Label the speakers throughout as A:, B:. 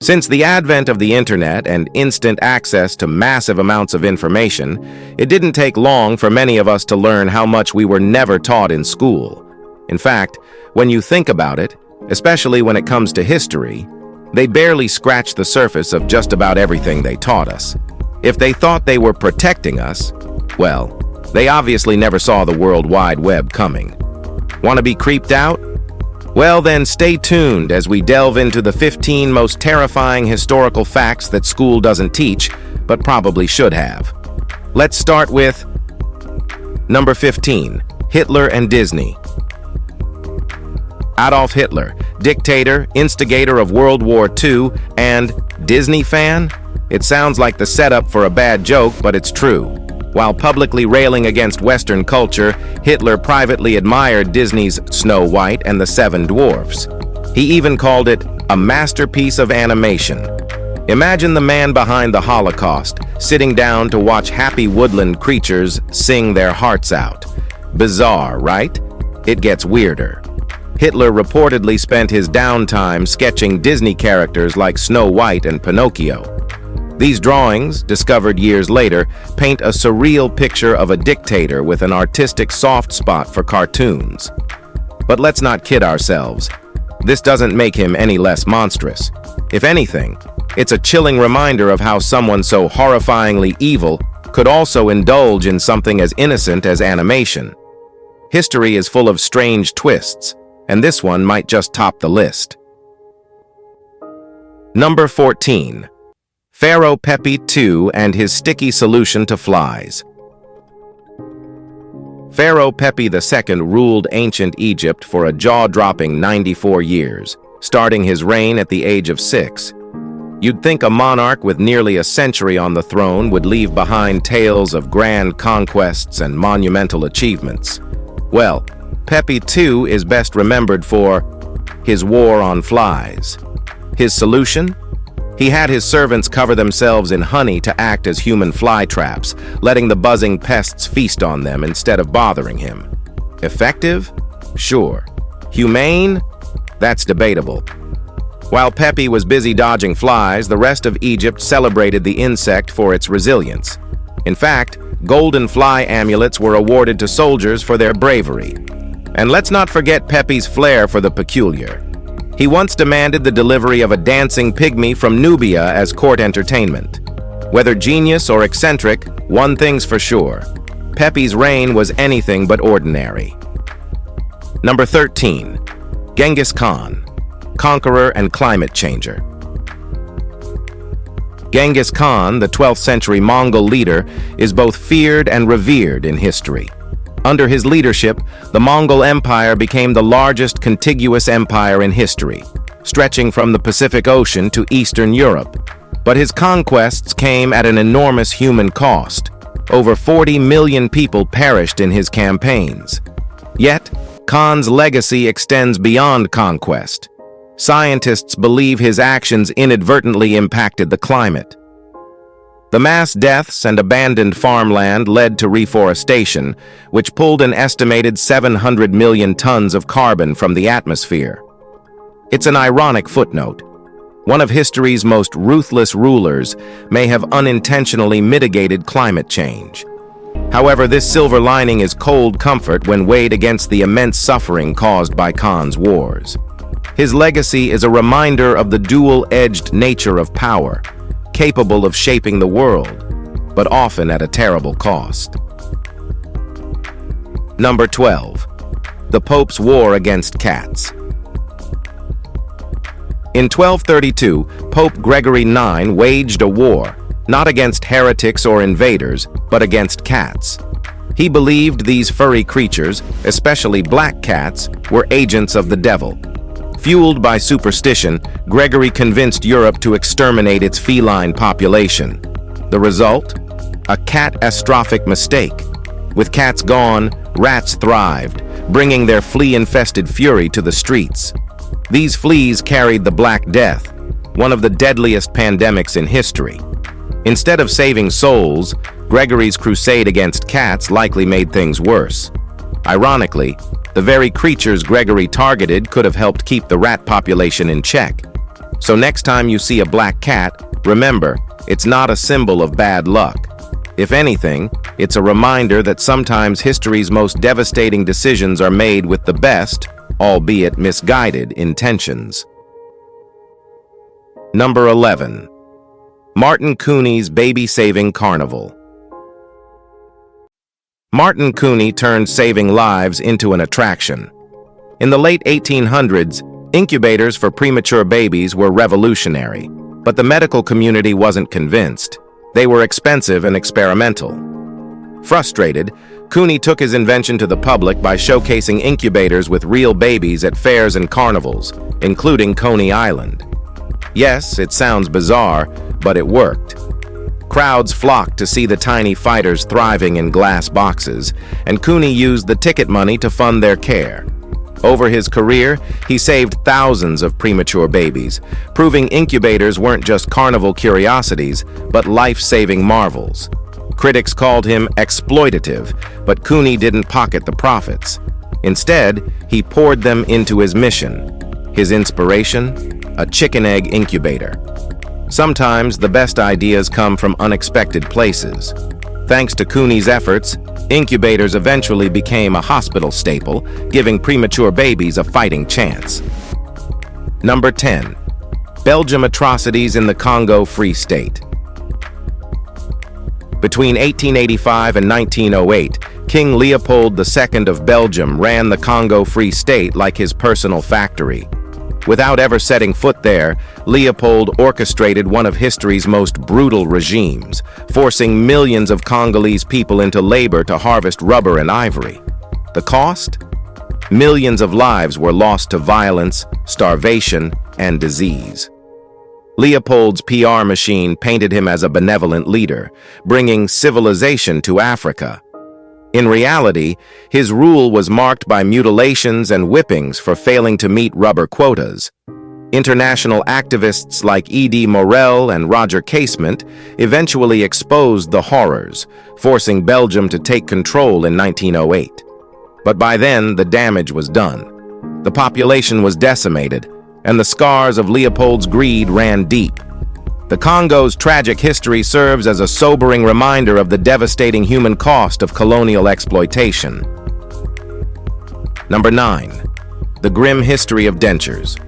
A: Since the advent of the internet and instant access to massive amounts of information, it didn't take long for many of us to learn how much we were never taught in school. In fact, when you think about it, especially when it comes to history, they barely scratch the surface of just about everything they taught us. If they thought they were protecting us, well, they obviously never saw the World Wide Web coming. Want to be creeped out? Well then, stay tuned as we delve into the 15 most terrifying historical facts that school doesn't teach, but probably should have. Let's start with number 15, Hitler and Disney. Adolf Hitler, dictator, instigator of World War II, and Disney fan? It sounds like the setup for a bad joke, but it's true. While publicly railing against Western culture, Hitler privately admired Disney's Snow White and the Seven Dwarfs. He even called it a masterpiece of animation. Imagine the man behind the Holocaust, sitting down to watch happy woodland creatures sing their hearts out. Bizarre, right? It gets weirder. Hitler reportedly spent his downtime sketching Disney characters like Snow White and Pinocchio. These drawings, discovered years later, paint a surreal picture of a dictator with an artistic soft spot for cartoons. But let's not kid ourselves. This doesn't make him any less monstrous. If anything, it's a chilling reminder of how someone so horrifyingly evil could also indulge in something as innocent as animation. History is full of strange twists, and this one might just top the list. Number 14. Pharaoh Pepi II and his sticky solution to flies. Pharaoh Pepi II ruled ancient Egypt for a jaw-dropping 94 years, starting his reign at the age of 6. You'd think a monarch with nearly a century on the throne would leave behind tales of grand conquests and monumental achievements. Well, Pepi II is best remembered for his war on flies. His solution? He had his servants cover themselves in honey to act as human fly traps, letting the buzzing pests feast on them instead of bothering him. Effective? Sure. Humane? That's debatable. While Pepi was busy dodging flies, the rest of Egypt celebrated the insect for its resilience. In fact, golden fly amulets were awarded to soldiers for their bravery. And let's not forget Pepi's flair for the peculiar. He once demanded the delivery of a dancing pygmy from Nubia as court entertainment. Whether genius or eccentric, one thing's for sure. Pepi's reign was anything but ordinary. Number 13. Genghis Khan, conqueror and climate changer. Genghis Khan, the 12th century Mongol leader, is both feared and revered in history. Under his leadership, the Mongol Empire became the largest contiguous empire in history, stretching from the Pacific Ocean to Eastern Europe. But his conquests came at an enormous human cost. Over 40 million people perished in his campaigns. Yet, Khan's legacy extends beyond conquest. Scientists believe his actions inadvertently impacted the climate. The mass deaths and abandoned farmland led to reforestation, which pulled an estimated 700 million tons of carbon from the atmosphere. It's an ironic footnote. One of history's most ruthless rulers may have unintentionally mitigated climate change. However, this silver lining is cold comfort when weighed against the immense suffering caused by Khan's wars. His legacy is a reminder of the dual-edged nature of power, capable of shaping the world, but often at a terrible cost. Number 12. The Pope's War Against Cats. In 1232, Pope Gregory IX waged a war, not against heretics or invaders, but against cats. He believed these furry creatures, especially black cats, were agents of the devil. Fueled by superstition, Gregory convinced Europe to exterminate its feline population. The result? A catastrophic mistake. With cats gone, rats thrived, bringing their flea-infested fury to the streets. These fleas carried the Black Death, one of the deadliest pandemics in history. Instead of saving souls, Gregory's crusade against cats likely made things worse. Ironically, the very creatures Gregory targeted could have helped keep the rat population in check. So next time you see a black cat, remember, it's not a symbol of bad luck. If anything, it's a reminder that sometimes history's most devastating decisions are made with the best, albeit misguided, intentions. Number 11. Martin Couney's Baby-Saving Carnival. Martin Couney turned saving lives into an attraction. In the late 1800s, incubators for premature babies were revolutionary, but the medical community wasn't convinced. They were expensive and experimental. Frustrated, Couney took his invention to the public by showcasing incubators with real babies at fairs and carnivals, including Coney Island. Yes, it sounds bizarre, but it worked. Crowds flocked to see the tiny fighters thriving in glass boxes, and Couney used the ticket money to fund their care. Over his career, he saved thousands of premature babies, proving incubators weren't just carnival curiosities, but life-saving marvels. Critics called him exploitative, but Couney didn't pocket the profits. Instead, he poured them into his mission. His inspiration? A chicken-egg incubator. Sometimes the best ideas come from unexpected places. Thanks to Couney's efforts, incubators eventually became a hospital staple, giving premature babies a fighting chance. Number 10. Belgium atrocities in the Congo Free State. Between 1885 and 1908, King Leopold II of Belgium ran the Congo Free State like his personal factory. Without ever setting foot there, Leopold orchestrated one of history's most brutal regimes, forcing millions of Congolese people into labor to harvest rubber and ivory. The cost? Millions of lives were lost to violence, starvation, and disease. Leopold's PR machine painted him as a benevolent leader, bringing civilization to Africa. In reality, his rule was marked by mutilations and whippings for failing to meet rubber quotas. International activists like E.D. Morel and Roger Casement eventually exposed the horrors, forcing Belgium to take control in 1908. But by then, the damage was done. The population was decimated, and the scars of Leopold's greed ran deep. The Congo's tragic history serves as a sobering reminder of the devastating human cost of colonial exploitation. Number 9. The grim history of dentures.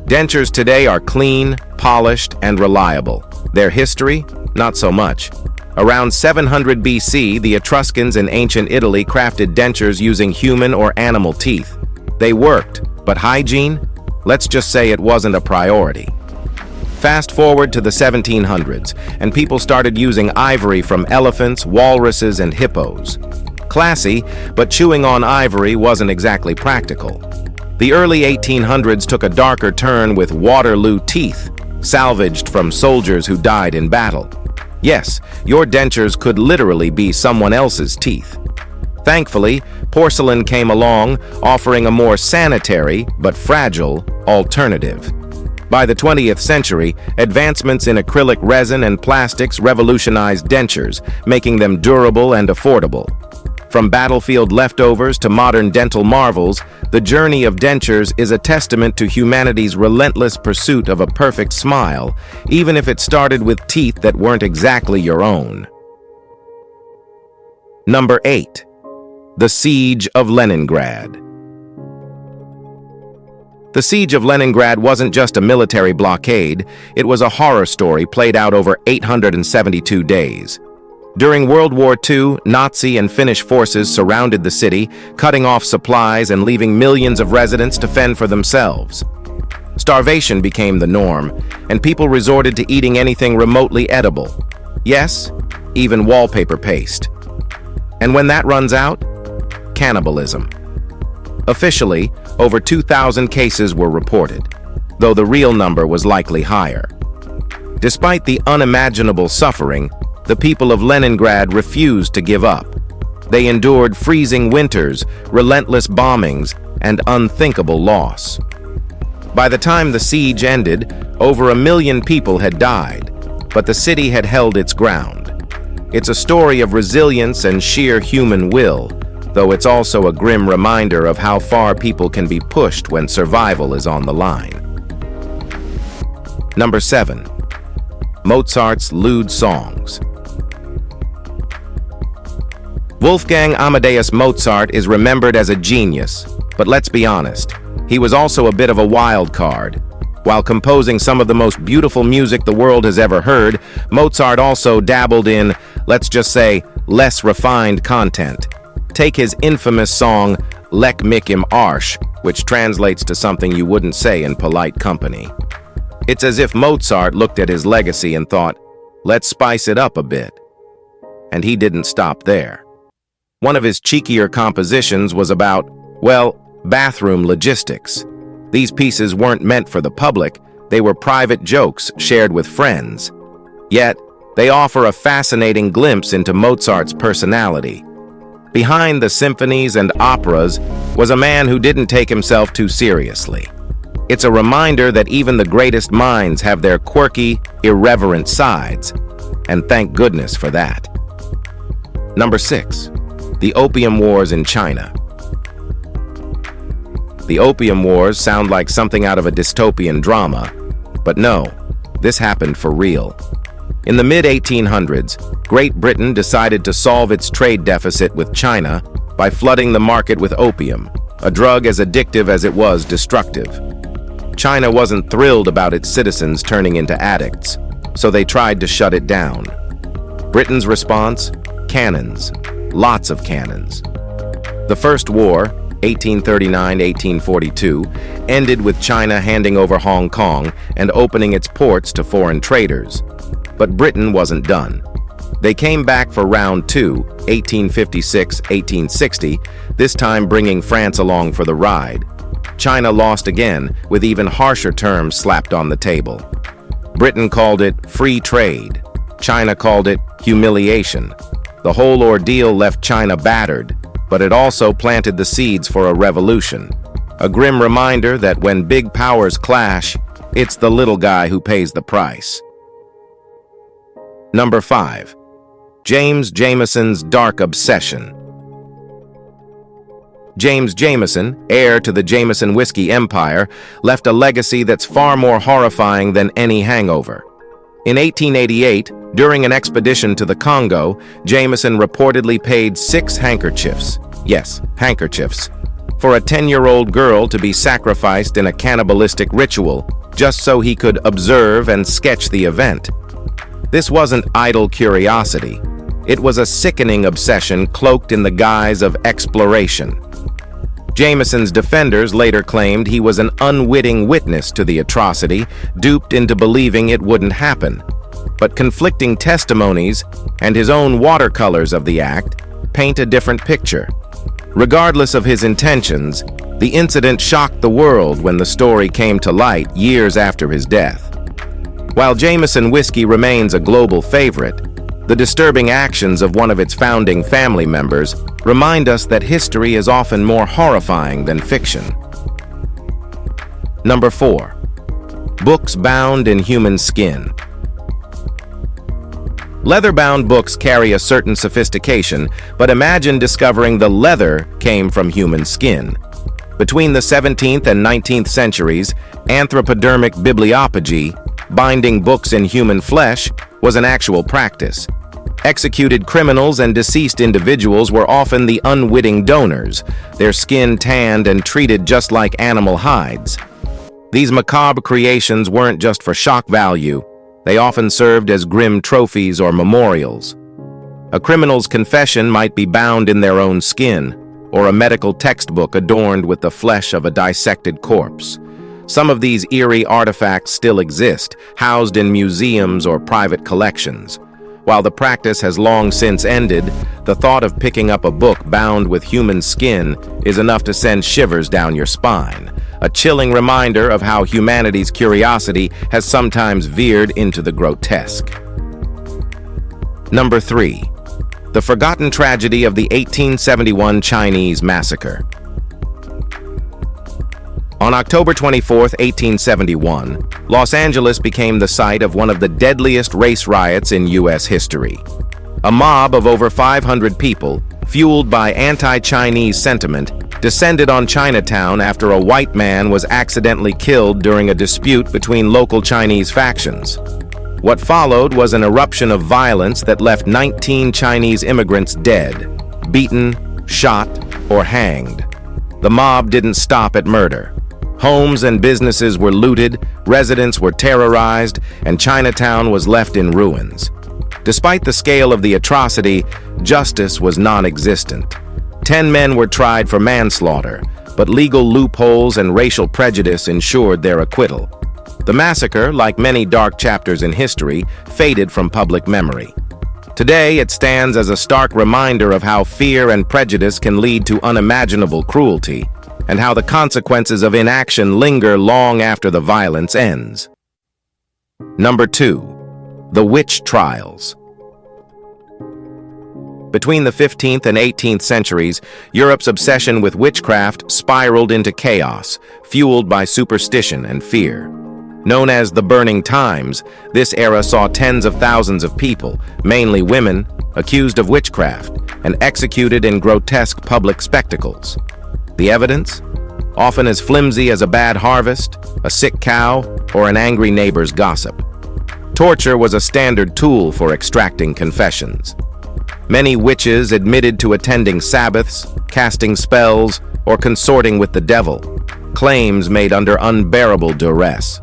A: Dentures today are clean, polished, and reliable. Their history? Not so much. Around 700 BC, the Etruscans in ancient Italy crafted dentures using human or animal teeth. They worked, but hygiene? Let's just say it wasn't a priority. Fast forward to the 1700s, and people started using ivory from elephants, walruses, and hippos. Classy, but chewing on ivory wasn't exactly practical. The early 1800s took a darker turn with Waterloo teeth, salvaged from soldiers who died in battle. Yes, your dentures could literally be someone else's teeth. Thankfully, porcelain came along, offering a more sanitary, but fragile, alternative. By the 20th century, advancements in acrylic resin and plastics revolutionized dentures, making them durable and affordable. From battlefield leftovers to modern dental marvels, the journey of dentures is a testament to humanity's relentless pursuit of a perfect smile, even if it started with teeth that weren't exactly your own. Number 8. The Siege of Leningrad. The Siege of Leningrad wasn't just a military blockade, it was a horror story played out over 872 days. During World War II, Nazi and Finnish forces surrounded the city, cutting off supplies and leaving millions of residents to fend for themselves. Starvation became the norm, and people resorted to eating anything remotely edible. Yes, even wallpaper paste. And when that runs out, cannibalism. Officially, over 2,000 cases were reported, though the real number was likely higher. Despite the unimaginable suffering, the people of Leningrad refused to give up. They endured freezing winters, relentless bombings, and unthinkable loss. By the time the siege ended, over 1 million people had died, but the city had held its ground. It's a story of resilience and sheer human will, though it's also a grim reminder of how far people can be pushed when survival is on the line. Number 7. Mozart's lewd songs. Wolfgang Amadeus Mozart is remembered as a genius, but let's be honest, he was also a bit of a wild card. While composing some of the most beautiful music the world has ever heard, Mozart also dabbled in, let's just say, less refined content. Take his infamous song, Leck mich im Arsch, which translates to something you wouldn't say in polite company. It's as if Mozart looked at his legacy and thought, let's spice it up a bit. And he didn't stop there. One of his cheekier compositions was about, well, bathroom logistics. These pieces weren't meant for the public, they were private jokes shared with friends. Yet, they offer a fascinating glimpse into Mozart's personality. Behind the symphonies and operas was a man who didn't take himself too seriously. It's a reminder that even the greatest minds have their quirky, irreverent sides, and thank goodness for that. Number 6. The Opium Wars in China. The Opium Wars sound like something out of a dystopian drama, but no, this happened for real. In the mid-1800s, Great Britain decided to solve its trade deficit with China by flooding the market with opium, a drug as addictive as it was destructive. China wasn't thrilled about its citizens turning into addicts, so they tried to shut it down. Britain's response? Cannons. Lots of cannons. The First War, 1839-1842, ended with China handing over Hong Kong and opening its ports to foreign traders. But Britain wasn't done. They came back for round 2, 1856-1860, this time bringing France along for the ride. China lost again, with even harsher terms slapped on the table. Britain called it free trade. China called it humiliation. The whole ordeal left China battered, but it also planted the seeds for a revolution. A grim reminder that when big powers clash, it's the little guy who pays the price. Number 5. James Jameson's dark obsession. James Jameson, heir to the Jameson whiskey empire, left a legacy that's far more horrifying than any hangover. In 1888, during an expedition to the Congo, Jameson reportedly paid 6 handkerchiefs, yes, handkerchiefs, for a 10-year-old girl to be sacrificed in a cannibalistic ritual, just so he could observe and sketch the event. This wasn't idle curiosity. It was a sickening obsession cloaked in the guise of exploration. Jameson's defenders later claimed he was an unwitting witness to the atrocity, duped into believing it wouldn't happen. But conflicting testimonies and his own watercolors of the act paint a different picture. Regardless of his intentions, the incident shocked the world when the story came to light years after his death. While Jameson whiskey remains a global favorite, the disturbing actions of one of its founding family members remind us that history is often more horrifying than fiction. Number 4. Books bound in human skin. Leather-bound books carry a certain sophistication, but imagine discovering the leather came from human skin. Between the 17th and 19th centuries, anthropodermic bibliopagy, binding books in human flesh, was an actual practice. Executed criminals and deceased individuals were often the unwitting donors, their skin tanned and treated just like animal hides. These macabre creations weren't just for shock value, they often served as grim trophies or memorials. A criminal's confession might be bound in their own skin, or a medical textbook adorned with the flesh of a dissected corpse. Some of these eerie artifacts still exist, housed in museums or private collections. While the practice has long since ended, the thought of picking up a book bound with human skin is enough to send shivers down your spine, a chilling reminder of how humanity's curiosity has sometimes veered into the grotesque. Number 3. The forgotten tragedy of the 1871 Chinese massacre. On October 24, 1871, Los Angeles became the site of one of the deadliest race riots in U.S. history. A mob of over 500 people, fueled by anti-Chinese sentiment, descended on Chinatown after a white man was accidentally killed during a dispute between local Chinese factions. What followed was an eruption of violence that left 19 Chinese immigrants dead, beaten, shot, or hanged. The mob didn't stop at murder. Homes and businesses were looted, residents were terrorized, and Chinatown was left in ruins. Despite the scale of the atrocity, justice was non-existent. 10 men were tried for manslaughter, but legal loopholes and racial prejudice ensured their acquittal. The massacre, like many dark chapters in history, faded from public memory. Today, it stands as a stark reminder of how fear and prejudice can lead to unimaginable cruelty, and how the consequences of inaction linger long after the violence ends. Number 2. The Witch Trials. Between the 15th and 18th centuries, Europe's obsession with witchcraft spiraled into chaos, fueled by superstition and fear. Known as the Burning Times, this era saw tens of thousands of people, mainly women, accused of witchcraft and executed in grotesque public spectacles. The evidence? Often as flimsy as a bad harvest, a sick cow, or an angry neighbor's gossip. Torture was a standard tool for extracting confessions. Many witches admitted to attending Sabbaths, casting spells, or consorting with the devil, claims made under unbearable duress.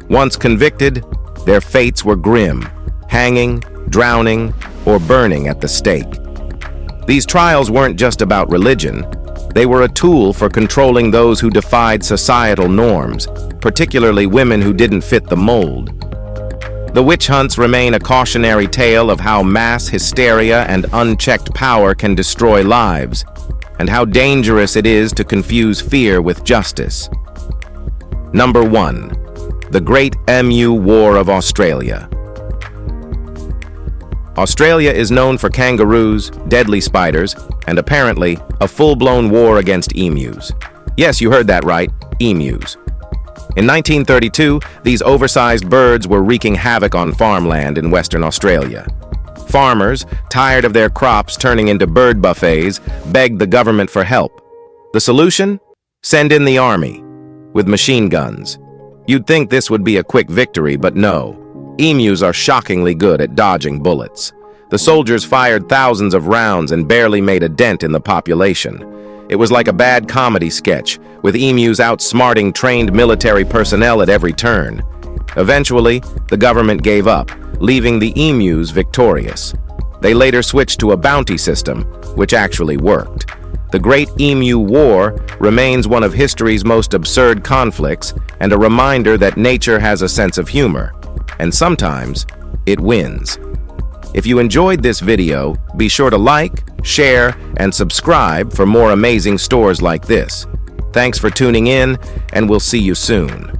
A: Once convicted, their fates were grim, hanging, drowning, or burning at the stake. These trials weren't just about religion. They were a tool for controlling those who defied societal norms, particularly women who didn't fit the mold. The witch hunts remain a cautionary tale of how mass hysteria and unchecked power can destroy lives, and how dangerous it is to confuse fear with justice. Number 1. The Great Emu War of Australia. Australia is known for kangaroos, deadly spiders, and apparently a full-blown war against emus. Yes, you heard that right, emus. In 1932, these oversized birds were wreaking havoc on farmland in Western Australia. Farmers, tired of their crops turning into bird buffets, begged the government for help. The solution? Send in the army, with machine guns. You'd think this would be a quick victory, but no. Emus are shockingly good at dodging bullets. The soldiers fired thousands of rounds and barely made a dent in the population. It was like a bad comedy sketch, with emus outsmarting trained military personnel at every turn. Eventually, the government gave up, leaving the emus victorious. They later switched to a bounty system, which actually worked. The Great Emu War remains one of history's most absurd conflicts and a reminder that nature has a sense of humor, and sometimes it wins. If you enjoyed this video, be sure to like, share, and subscribe for more amazing stories like this. Thanks for tuning in, and we'll see you soon.